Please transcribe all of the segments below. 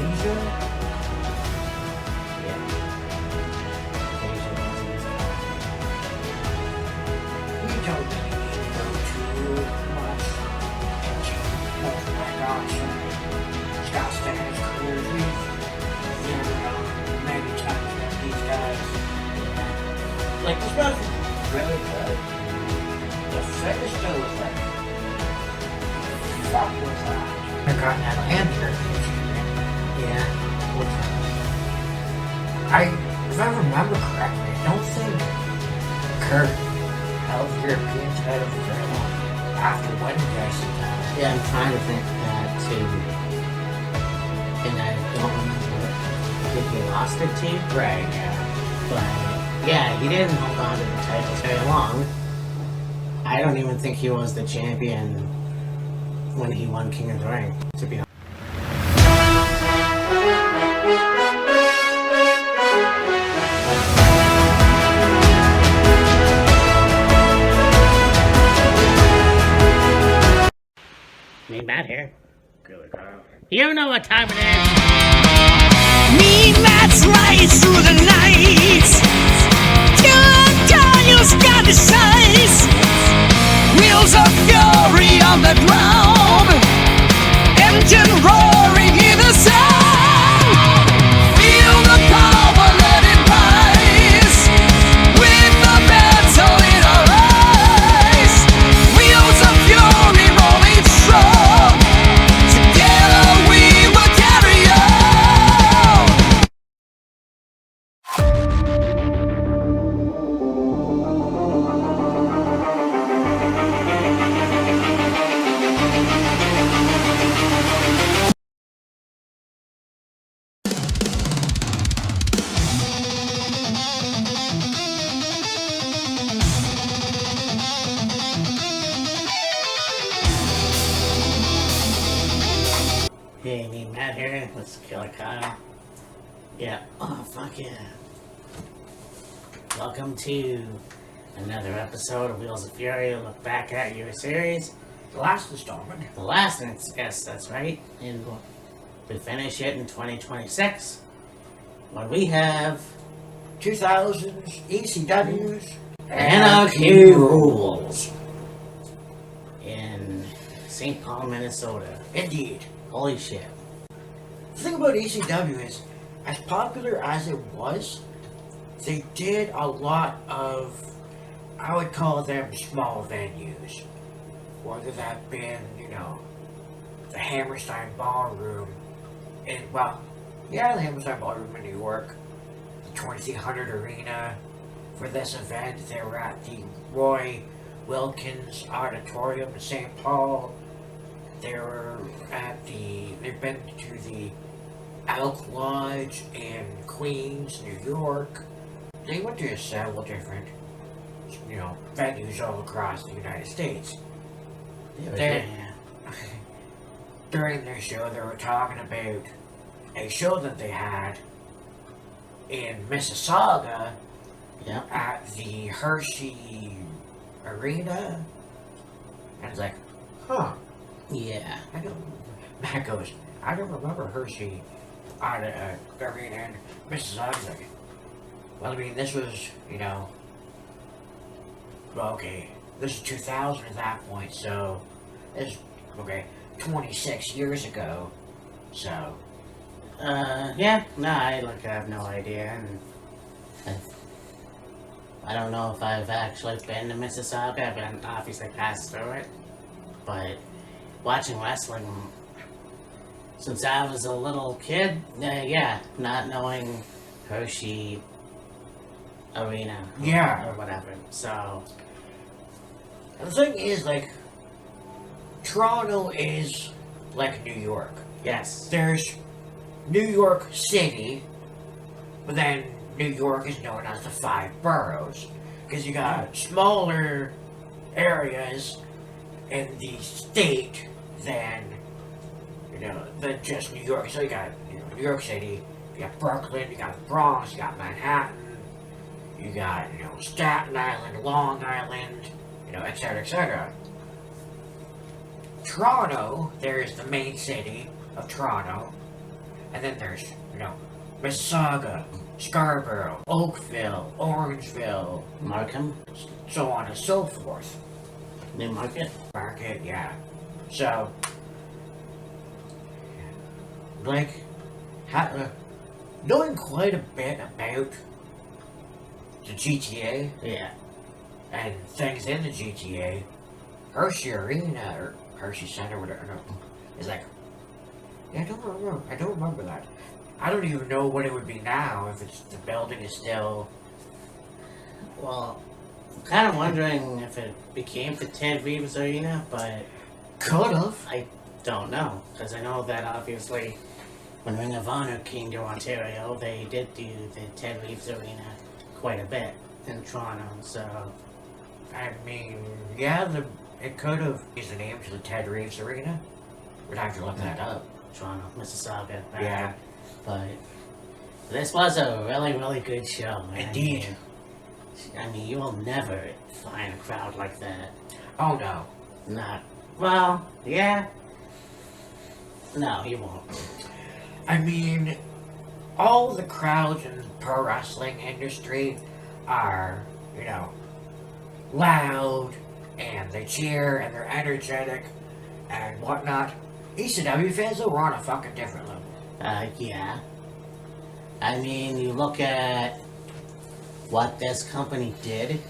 Asia? Yeah. Asia was his You don't really need to know too much. Oh my gosh. Scott Steiner's career, we've many times that these guys, like, this was really good. The finish though was like, fuck was that? Intercontinental and the European Champion. Yeah. If I remember correctly, I don't think Kurt held the European title for very long after winning the IC title. Yeah, I'm trying to think that too. And I don't remember who he lost it to. Right, yeah. But yeah, he didn't hold on to the titles very long. I don't even think he was the champion when he won King of the Ring, to be honest. Me and Matt here. You know what time it is. Me and Matt's right through the night. Till Daniel's got his size. Wheels of fury on the ground. Engine roaring in the sound. Feel the power, let it rise. With the battle in our eyes. Wheels of fury rolling strong. Together we will carry on. Hey, me and Matt here. Let's kill a Kyle. Yeah. Oh, fuck yeah. Welcome to another episode of Wheels of Fury. Look back at your series. The last installment. The last one, yes, that's right. And we finish it in 2026. When we have 2000s, ECWs, Anarchy Rulz in St. Paul, Minnesota. Indeed. Holy shit. The thing about ECW is, as popular as it was, they did a lot of, I would call them small venues. Whether that been, the Hammerstein Ballroom in, the Hammerstein Ballroom in New York, the 2300 Arena. For this event, they were at the Roy Wilkins Auditorium in St. Paul. They've been to the Elk Lodge in Queens, New York. They went to several different, venues all across the United States. During their show, they were talking about a show that they had in Mississauga at the Hershey Arena. And it's like, huh. Yeah. Matt goes, I don't remember Hershey Arena in Mississauga. He's like, well, I mean, this was, this is 2000 at that point, so this is, 26 years ago, so. I have no idea, and I don't know if I've actually been to Mississauga. I've been obviously passed through it, but watching wrestling since I was a little kid, not knowing Hershey Arena, or whatever. So the thing is, Toronto is like New York. Yes, there's New York City, but then New York is known as the 5 boroughs, because you got smaller areas in the state than just New York. So you got New York City, you got Brooklyn, you got the Bronx, you got Manhattan, you got Staten Island, Long Island, etc., etc. Toronto, there is the main city of Toronto, And then there's, Mississauga, Scarborough, Oakville, Orangeville, Markham? so on and so forth. Newmarket? Market, yeah. So, like, knowing quite a bit about the GTA Yeah. and things in the GTA, Hershey Arena or Hershey Center, whatever, is like, yeah, I don't remember that. I don't even know what it would be now if the building is still. Well, I'm kind of wondering if it became the Ted Reeves Arena, but Could have. I don't know. Because I know that obviously when Ring of Honor came to Ontario, they did do the Ted Reeves Arena quite a bit in Toronto, so. I mean, yeah, it could have used the name to the Ted Reeves Arena. We'd have to look that up. Toronto, Mississauga. Yeah. But this was a really, really good show. Indeed. I mean, you will never find a crowd like that. Oh no. Not. Well, yeah. No, you won't. I mean, all the crowds in the pro wrestling industry are, loud, and they cheer, and they're energetic, and whatnot. ECW fans, though, were on a fucking different level. Yeah. I mean, you look at what this company did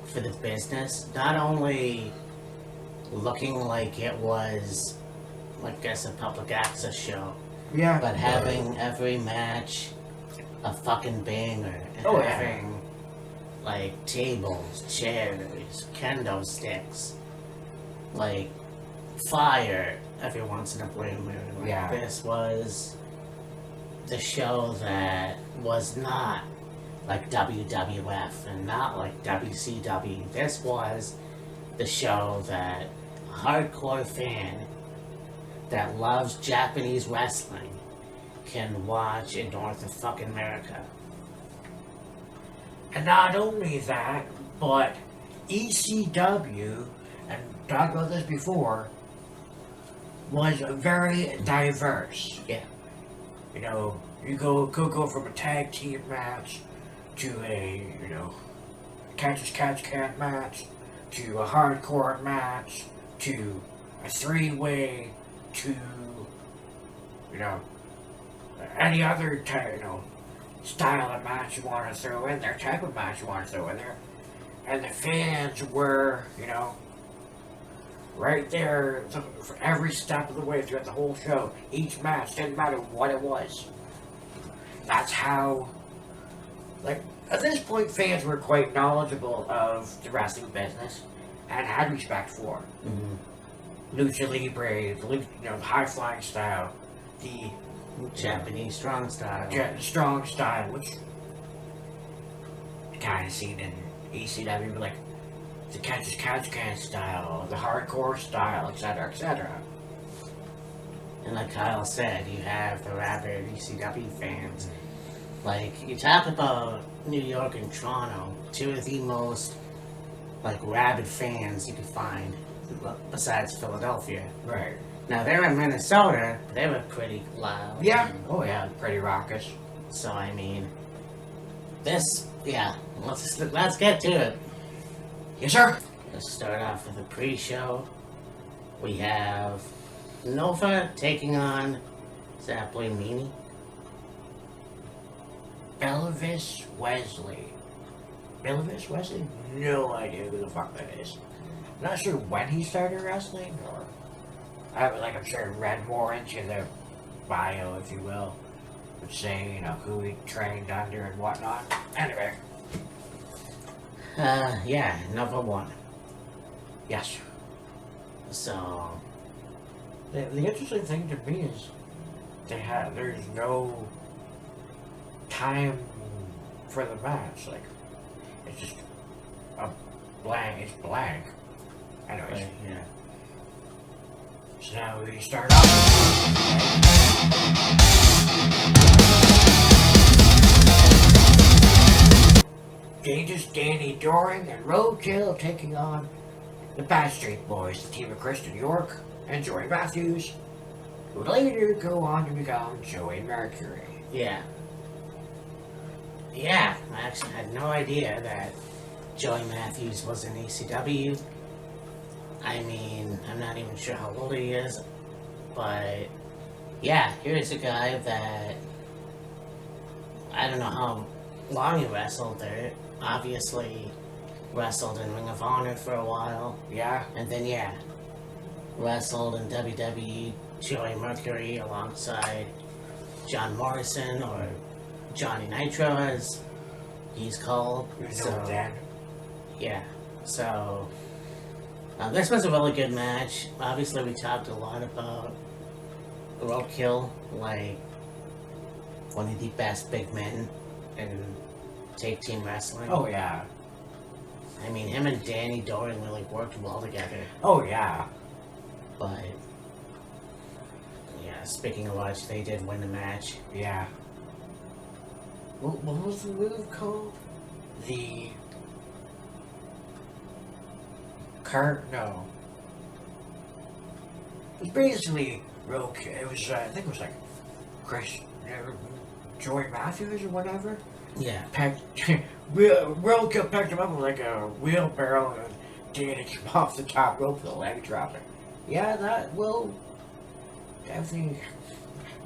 for the business, not only looking like it was, I guess, a public access show, Yeah. but having every match a fucking banger, and Oh, yeah. having, like, tables, chairs, kendo sticks, like, fire every once in a blue moon. Like, Yeah. This was the show that was not like WWF and not like WCW. This was the show that a hardcore fan that loves Japanese wrestling can watch in North of fucking America. And not only that, but ECW, and talked about this before, was very diverse. Yeah. You could go from a tag team match to a, catch as catch can match, to a hardcore match, to a three-way, to, any other style of match you want to throw in there, type of match you want to throw in there. And the fans were, right there for every step of the way throughout the whole show. Each match, didn't matter what it was. That's how, at this point, fans were quite knowledgeable of the wrestling business and had respect for Lucha Libre, the high-flying style, the Japanese strong style. strong style, which kind of seen in ECW, but the catch as catch can style, the hardcore style, etc., etc. And like Kyle said, you have the rabid ECW fans. Like, you talk about New York and Toronto, two of the most, rabid fans you could find, besides Philadelphia. Right. Now, they're in Minnesota, but they were pretty loud. Yeah. Oh yeah, pretty raucous. So, I mean, let's get to it. Yes, sir. Let's start off with a pre-show. We have Nova taking on, is that boy Meanie? Belvis Wesley. Belvis Wesley? No idea who the fuck that is. Not sure when he started wrestling, or I'm sure I read more into the bio, if you will, would say who he trained under and whatnot. Anyway. Yeah, Nova won. Yes. So, The interesting thing to me is there's no time for the match. It's just a blank. It's blank. Anyways. yeah. So now we start off. Dangerous Danny Doring and Roadkill taking on the Backstreet Boys, the team of Kristen York and Joey Matthews, would later go on to become Joey Mercury. Yeah. Yeah, I actually had no idea that Joey Matthews was in ECW. I mean, I'm not even sure how old he is, but yeah, here's a guy that I don't know how long he wrestled there. Obviously, wrestled in Ring of Honor for a while, Yeah, and then yeah, wrestled in WWE Joey Mercury alongside John Morrison, or Johnny Nitro as he's called. you know So then. yeah, so this was a really good match. Obviously, we talked a lot about Roadkill, like one of the best big men in tag team wrestling. Oh yeah. I mean, him and Danny Doring really worked well together. Oh yeah. But yeah, speaking of which, they did win the match. Yeah. What was the move called? The no. It was basically Roadkill. It was I think it was like Chris, Joey Matthews or whatever. Yeah, Roadkill picked him up with like a wheelbarrow and Danny came off the top rope with a leg dropping. Yeah, that will definitely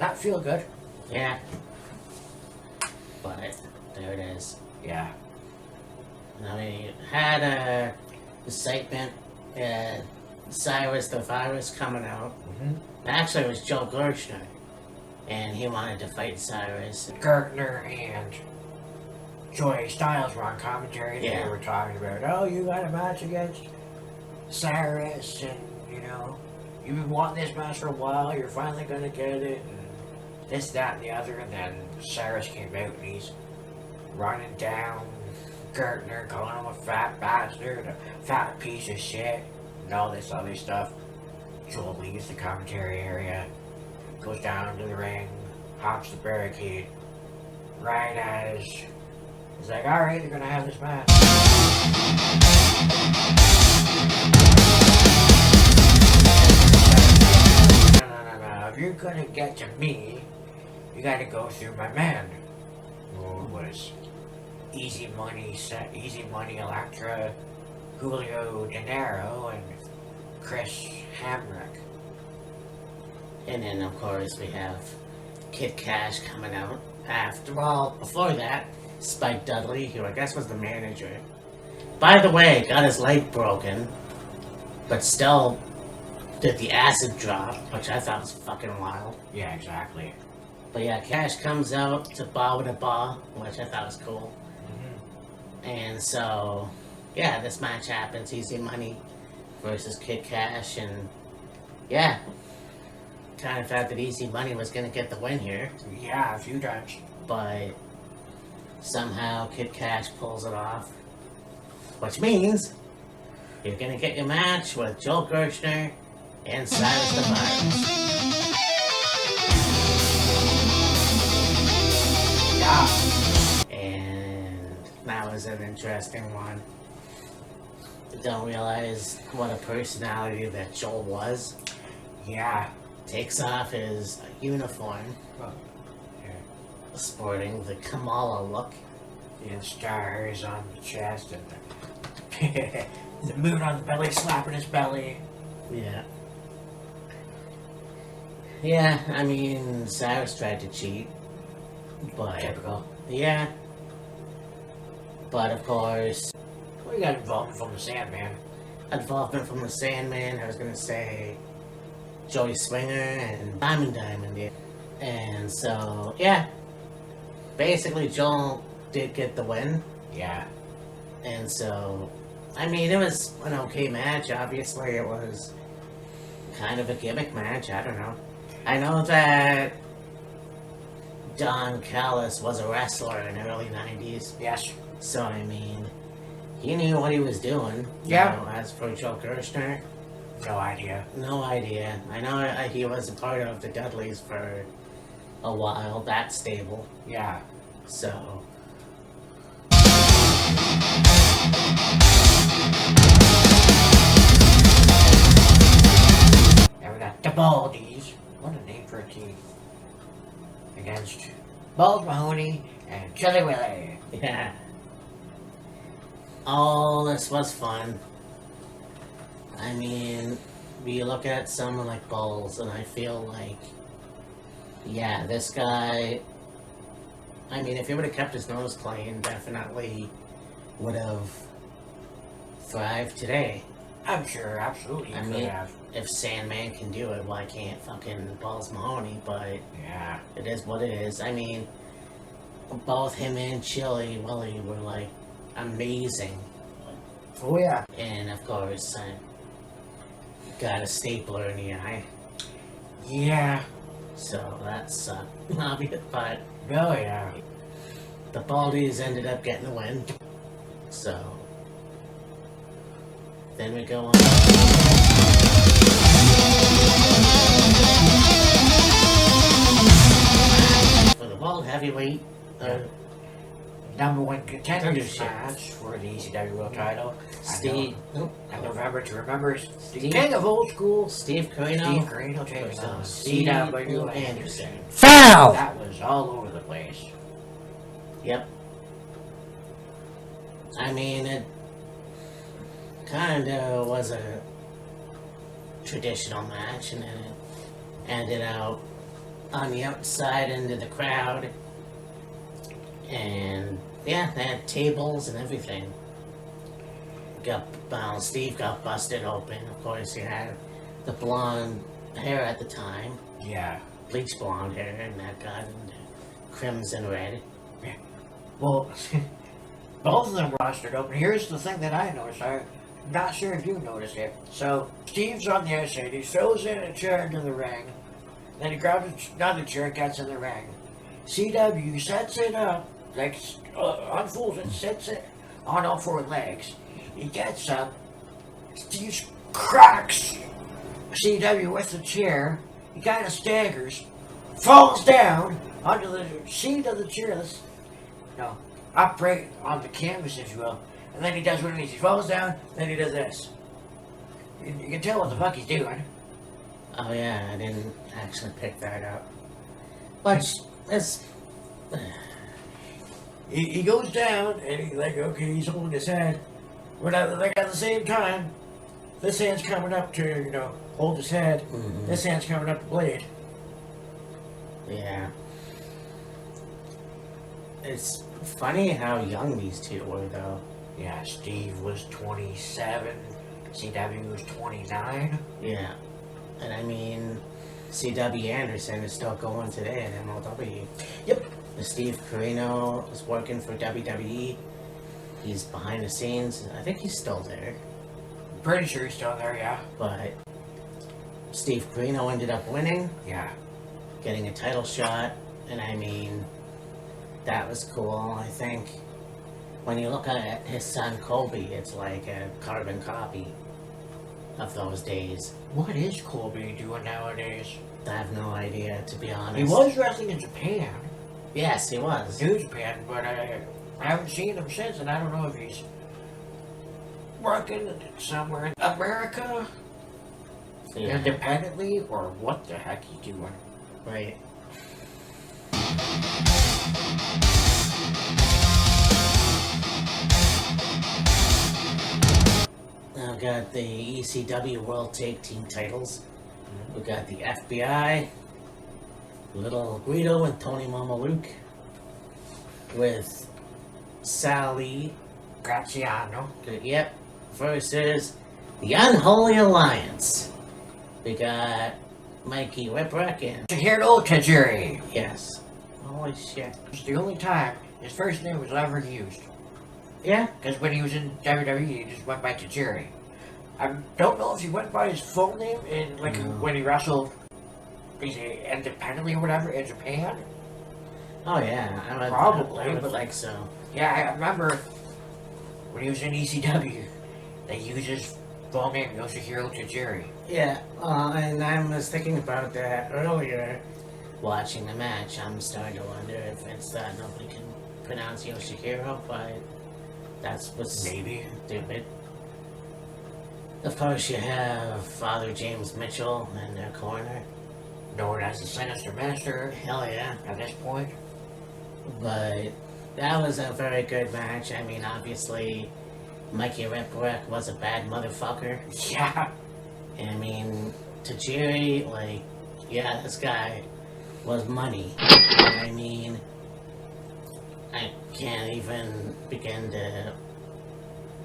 not feel good. yeah. But there it is. Yeah. Now we had a segment, Cyrus the Virus coming out. Mm-hmm. Actually, it was Joe Gershner, and he wanted to fight Cyrus. Gertner and Joey Styles were on commentary. Yeah. They were talking about, oh, you got a match against Cyrus, and you know, you've been wanting this match for a while. You're finally gonna get it, and this, that, and the other. And then Cyrus came out, and he's running down Gertner, calling him a fat bastard, a fat piece of shit, and all this other stuff. Joel leaves the commentary area, goes down to the ring, hops the barricade, right as he's like, alright, they're gonna have this match. No. If you're gonna get to me, you gotta go through my man. Who was Easy Money, Electra, Julio De Niro, and Chris Hamrick. And then, of course, we have Kid Cash coming out after. Well, before that, Spike Dudley, who I guess was the manager. By the way, got his leg broken, but still did the acid drop, which I thought was fucking wild. Yeah, exactly. But yeah, Cash comes out to Ba with a Ba, which I thought was cool. Mm-hmm. And so, yeah, this match happens. Easy Money versus Kid Cash, and yeah, kind of thought that Easy Money was going to get the win here, Yeah, a few times. but somehow Kid Cash pulls it off, which means you're going to get your match with Joel Gershner and Cyrus the Virus. Yeah. And that was an interesting one. Don't realize what a personality that Joel was. Yeah. Takes off his uniform, Well, sporting the Kamala look. and stars on the chest and the moon on the belly, slapping his belly. Yeah. Yeah, I mean, Cyrus tried to cheat, but Typical. yeah. But of course, We got involvement from the Sandman. involvement from the Sandman, I was gonna say Joey Swinger and Diamond, yeah. And so, yeah. Basically, Joel did get the win. Yeah. And so, I mean, it was an okay match. Obviously, it was kind of a gimmick match. I don't know. I know that Don Callis was a wrestler in the early 90s. Yes. So, I mean, he knew what he was doing. Yeah. You know, as for Joe Gershner, No idea. no idea. I know he was a part of the Dudleys for a while, that stable. Yeah. So, And we got the Baldies. What a name Pretty against Balls Mahoney and Chili Willy. Yeah. All this was fun. I mean, we look at someone like Balls, and I feel like, yeah, this guy, I mean, if he would have kept his nose clean, definitely would have thrived today. I'm sure, absolutely. I mean, if Sandman can do it, why can't fucking Balls Mahoney? But yeah, it is what it is. I mean, both him and Chili Willy were like amazing. oh yeah, And of course, I got a stapler in the eye, yeah, so that's obvious. But oh yeah. the Baldies ended up getting the win. So then we go on. For the World Heavyweight, Number one contenders Championship. match for the ECW World Title. Steve, And November to remember the Steve- king of old school, Steve Carino, Steve Carino takes on Steve CW Anderson. Foul! That was all over the place. Yep. I mean, it kind of was a traditional match, and then it ended out on the outside into the crowd. And yeah, they had tables and everything. Steve got busted open. Of course, he had the blonde hair at the time, Yeah. bleach blonde hair, and that got into crimson red. Well, both of them rostered open. Here's the thing that I noticed. I'm not sure if you noticed it. So, Steve's on the outside. He throws in a chair into the ring. Then he grabs another chair, gets in the ring. CW sets it up, like, unfolds it, sets it on all four legs. He gets up. Steve cracks CW with the chair. He kind of staggers, falls down onto the seat of the chair. No, upright on the canvas, if you will. And then he does what he needs. He falls down, then he does this. You can tell what the fuck he's doing. Oh yeah, I didn't actually pick that up. But it's He goes down, and he's like, okay, he's holding his head. But like at the same time, this hand's coming up to, hold his head. Mhm. This hand's coming up to blade. yeah. It's funny how young these two were, though. Yeah, Steve was 27. CW was 29. Yeah, and I mean, CW Anderson is still going today in MLW. Yep. Steve Carino is working for WWE. He's behind the scenes. I think he's still there. Pretty sure he's still there, yeah. But Steve Carino ended up winning, Yeah. getting a title shot, and I mean, that was cool. I think when you look at his son Colby, it's like a carbon copy of those days. What is Colby doing nowadays? I have no idea, to be honest. He was wrestling in Japan. Yes, he was. New Japan, but I haven't seen him since, and I don't know if he's working somewhere in America Yeah, independently or what the heck he's doing. right. Now I've got the ECW World Tag Team titles. We got the FBI, Little Guido and Tony Mamaluke, with Sally, Graziano. yep, versus the Unholy Alliance. We got Mikey Whipwreck and, Tahiro Tajiri. yes, holy shit. It's the only time his first name was ever used. Yeah, Because when he was in WWE, he just went by Tajiri. I don't know if he went by his full name in when he wrestled independently or whatever in Japan. oh yeah, Probably, I would but think so. Yeah, I remember when he was in ECW, they used his full name, Yoshihiro Tajiri. Yeah, and I was thinking about that earlier, watching the match. I'm starting to wonder if it's that nobody can pronounce Yoshihiro, but that's what's Maybe. stupid. Of course, you have Father James Mitchell in their corner. known as the Sinister Minister Hell yeah. at this point. But that was a very good match. I mean, obviously, Mikey Whipwreck was a bad motherfucker. Yeah. I mean, Tajiri, like, yeah, this guy was money. I mean, I can't even begin to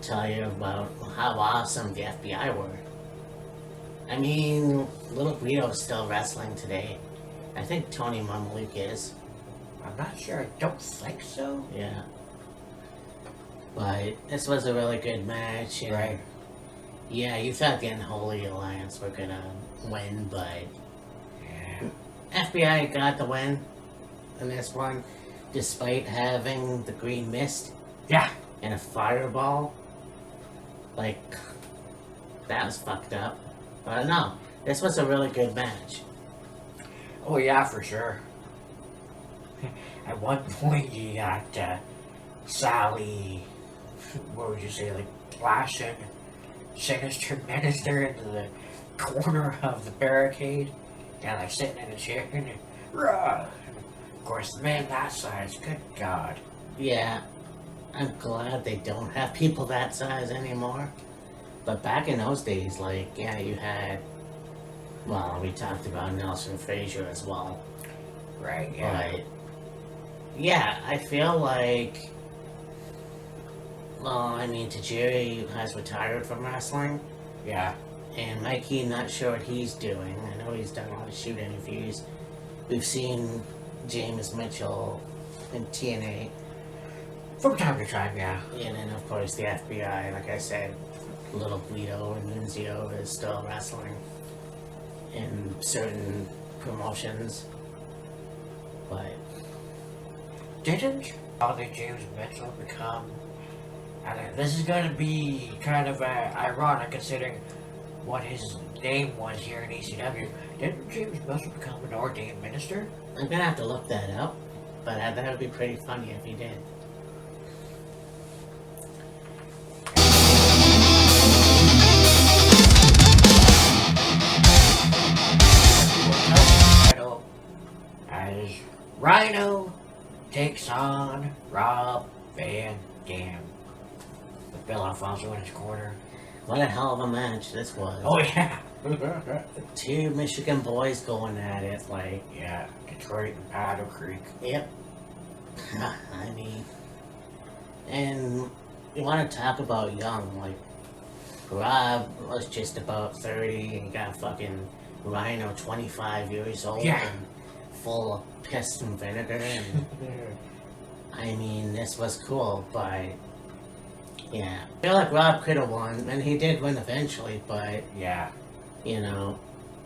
tell you about how awesome the FBI were. I mean, Little Guido's still wrestling today. I think Tony Marmaluke is. I'm not sure. I don't think so. Yeah. But this was a really good match. And Right. yeah, you thought the Unholy Alliance were gonna win, but Yeah. FBI got the win in this one, despite having the green mist Yeah. and a fireball. Like, that was fucked up. But no, this was a really good match. Oh yeah, for sure. At one point, you got Sally. What would you say, like flashing Sinister Minister into the corner of the barricade, and like sitting in a chair. And, rah! Of course, the man that size. Good God. Yeah, I'm glad they don't have people that size anymore. But back in those days, like, yeah, you had, well, we talked about Nelson Frazier as well. Right. Yeah. But, yeah, I feel like, well, I mean, Tajiri has retired from wrestling, Yeah. and Mikey, not sure what he's doing. I know he's done a lot of shoot interviews. We've seen James Mitchell in TNA, From time to time, yeah. and then, of course, the FBI, like I said, Little Guido and Nunzio is still wrestling in certain promotions. But Didn't Father James Mitchell become? And this is going to be kind of ironic considering what his name was here in ECW. Didn't James Mitchell become an ordained minister? I'm gonna have to look that up, but that would be pretty funny if he did. Title as Rhino takes on Rob Van Dam with Bill Alfonso in his corner. What a hell of a match this was. Oh yeah. Two Michigan boys going at it, like, Yeah, Detroit and Paddle Creek. yep. I mean, and you want to talk about young, like, Rob was just about 30 and got fucking Rhino 25 years old Yeah. and full of piss and vinegar. And I mean, this was cool, but yeah. I feel like Rob could have won, and he did win eventually, but Yeah. you know,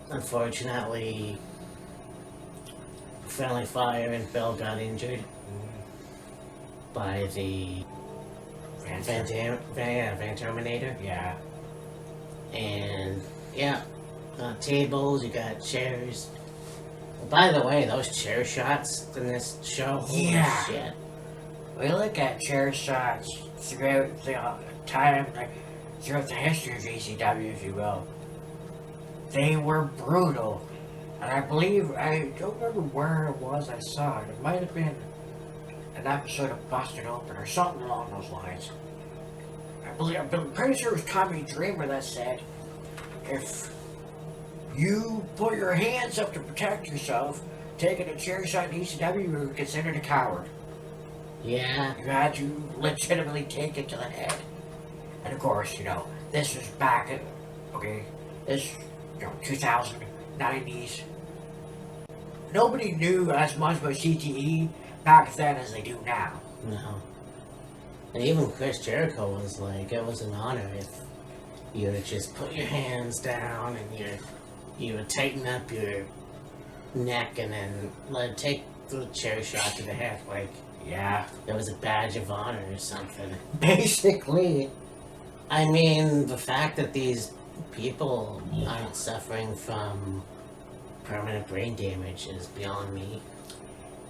unfortunately, Friendly Fire and Bill got injured by the Van Terminator. Yeah. And yeah, tables, you got chairs. By the way, those chair shots in this show, holy Yeah. shit. We look at chair shots throughout the time, like, throughout the history of ECW, if you will. They were brutal. And I believe, I don't remember where it was I saw it. It might have been an episode of Busted Open or something along those lines. I'm pretty sure it was Tommy Dreamer that said, if you put your hands up to protect yourself, taking a chair shot in ECW, you were considered a coward. Yeah, You had to legitimately take it to the head. And of course, you know, this was back in, this, 2090s. Nobody knew as much about CTE back then as they do now. no. And even Chris Jericho was like, it was an honor if you would just put your hands down and you would tighten up your neck and then take the chair shot to the head, like Yeah. it was a badge of honor or something. Basically. I mean, the fact that these people aren't suffering from permanent brain damage is beyond me.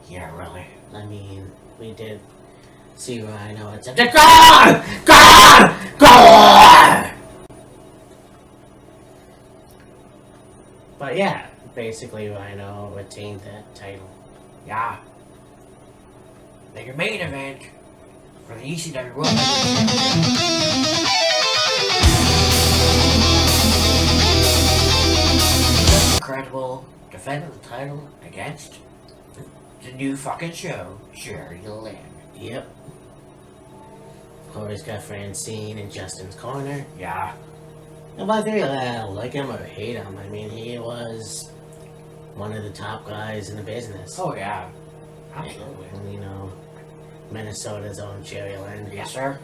Yeah, really. I mean, we did see Rhino attempt to go! But yeah, basically Rhino retained that title. Yeah. Like your main event for the ECW World Heavyweight Championship. Incredible defending the title against the new fucking show, Jerry Lynn. Yep. Of course, got Francine in Justin's corner. Yeah. And whether you like him or hate him, I mean, he was one of the top guys in the business. Oh yeah. Absolutely. And, you know, Minnesota's own Jerry Lynn. Yes, sir.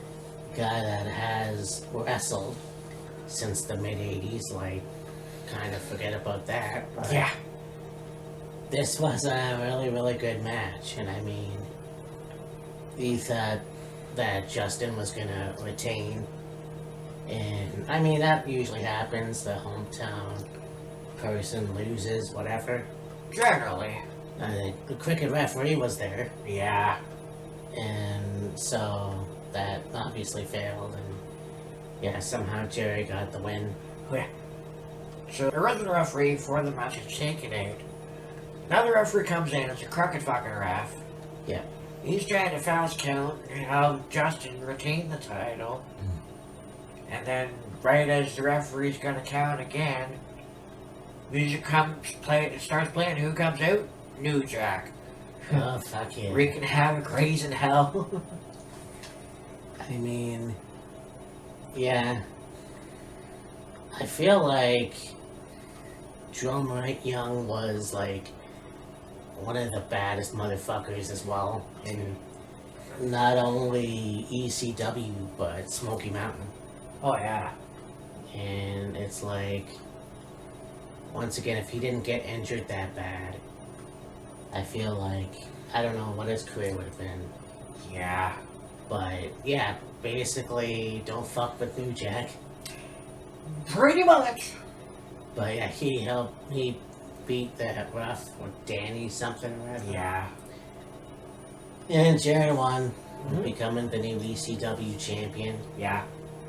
Guy that has wrestled since the mid 80s, like, kind of forget about that. But Yeah. this was a really, really good match, and I mean, he thought that Justin was gonna retain, and I mean, that usually happens, the hometown person loses, whatever. Generally. The cricket referee was there, Yeah. and so that obviously failed, and yeah, somehow Jerry got the win. Yeah. So the original referee for the match is taken out. Now the referee comes in, it's a crooked fucking ref. Yeah. He's trying to fast count how Justin retained the title. And then right as the referee's gonna count again, music starts playing. Who comes out? New Jack. Oh, fuck yeah. Wreaking havoc, raising hell. I mean, yeah. I feel like Drummer Young was like one of the baddest motherfuckers as well in not only ECW but Smoky Mountain. Oh yeah. And it's like, once again, if he didn't get injured that bad, I feel like, I don't know what his career would have been. Yeah. But yeah, basically, don't fuck with New Jack. Pretty much. But yeah, he beat that ref, or Danny something or whatever. Yeah. And Jerry won, Mhm. becoming the new ECW champion. Yeah.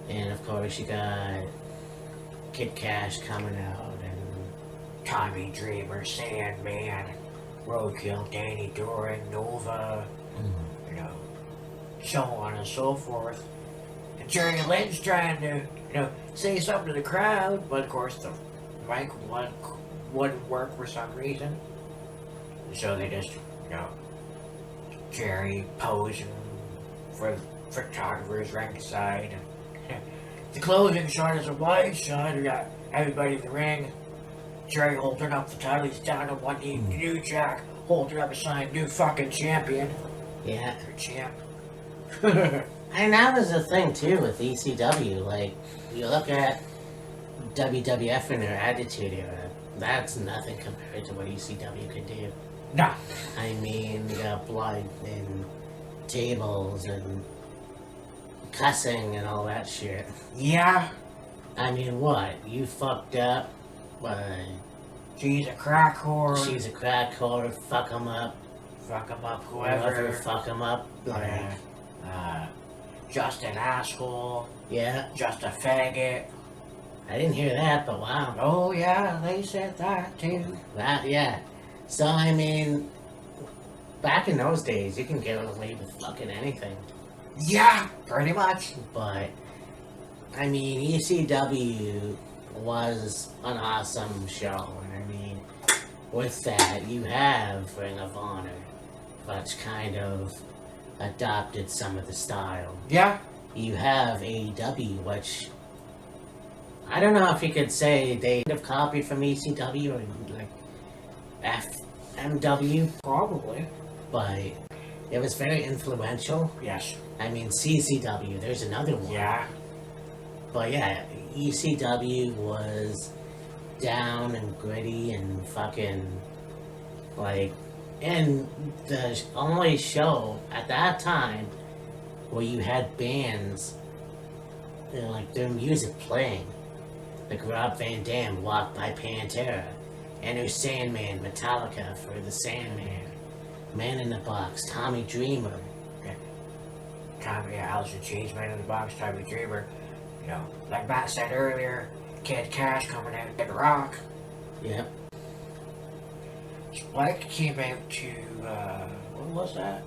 And of course, you got Kid Cash coming out, and Tommy Dreamer, Sandman, Roadkill, Danny Doran, Nova, you know, so on and so forth. And Jerry Lynn's trying to, say something to the crowd, but of course the mic wouldn't work for some reason. So they just, Jerry posing for photographers ringside. And the closing shot is a wide shot. We got everybody in the ring. Jerry holding up the title. He's down on one knee. New Jack holding up a sign. New fucking champion. yeah. Or champ. And that was the thing too with ECW. Like, you look at WWF and their Attitude Era, that's nothing compared to what ECW could do. Nah. I mean, you got blood and tables and cussing and all that shit. Yeah. I mean, what? You fucked up? She's a crack whore. She's a crack whore, fuck 'em up. Fuck him up, Whoever, whoever. fuck 'em up. Like, Just an asshole. yeah, Just a faggot. I didn't hear that, but wow. Oh yeah, they said that too. That, yeah. So, I mean, back in those days, you can get away with fucking anything. Yeah, pretty much. But, I mean, ECW was an awesome show. And I mean, with that, you have Ring of Honor, which kind of adopted some of the style. Yeah. You have AEW, which I don't know if you could say they have copied from ECW or like FMW, Probably. but it was very influential. Yes. I mean, CCW, there's another one. Yeah. But yeah, ECW was down and gritty and fucking like, and the only show at that time where you had bands, like their music playing, like Rob Van Dam, Walked by Pantera, Enter Sandman, Metallica for the Sandman, Man in the Box, Tommy Dreamer. Tommy, Alice in Chains, Man in the Box, Tommy Dreamer. Like Matt said earlier, Kid Cash coming out, Kid Rock. Yep. Spike came out to, what was that?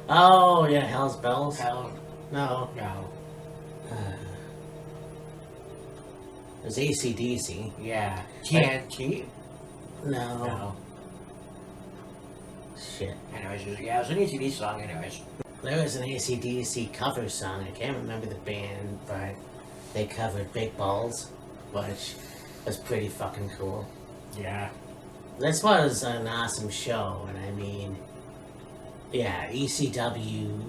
Oh, yeah, Hell's Bells? Hell, No. no. It was AC/DC. Yeah. TNT? No. No. Shit. Anyways, it was an ACD song, anyways. There was an AC/DC cover song. I can't remember the band, but they covered Big Balls, which was pretty fucking cool. Yeah. This was an awesome show, and I mean, yeah, ECW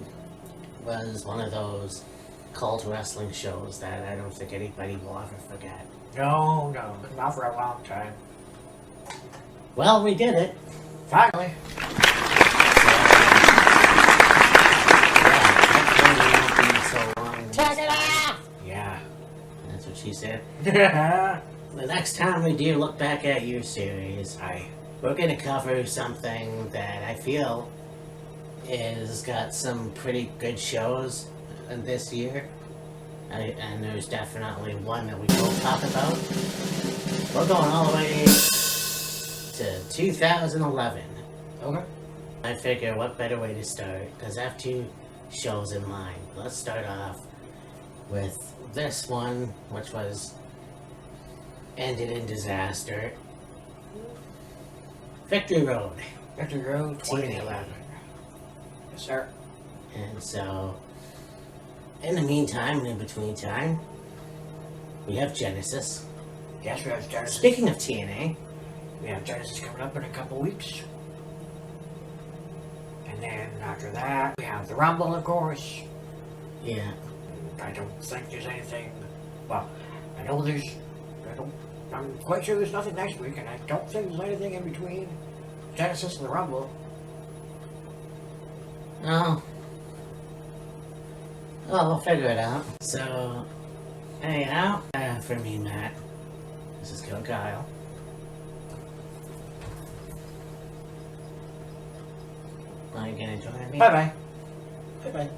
was one of those cult wrestling shows that I don't think anybody will ever forget. No, not for a long time. Well, we did it. Finally. Take it off! Yeah. That's what she said. Yeah. The next time we do look back at your series, we're gonna cover something that I feel is got some pretty good shows in this year. And there's definitely one that we both talk about. We're going all the way to 2011. Okay. I figure what better way to start, because I have two shows in mind. Let's start off with this one, which was ended in disaster. Victory Road. Victory Road 2011. Yes, sir. And so, in the meantime, and in between time, we have Genesis. Yes, we have Genesis. Speaking of TNA, We have Genesis coming up in a couple weeks. And then after that, we have the Rumble, of course. yeah, I don't think there's anything. Well, I know there's. I'm quite sure there's nothing next week, and I don't think there's anything in between Genesis and the Rumble. oh, we'll figure it out. So, anyhow, for me, Matt, this is Kill Kyle. Are you gonna join me? Bye bye. Bye bye.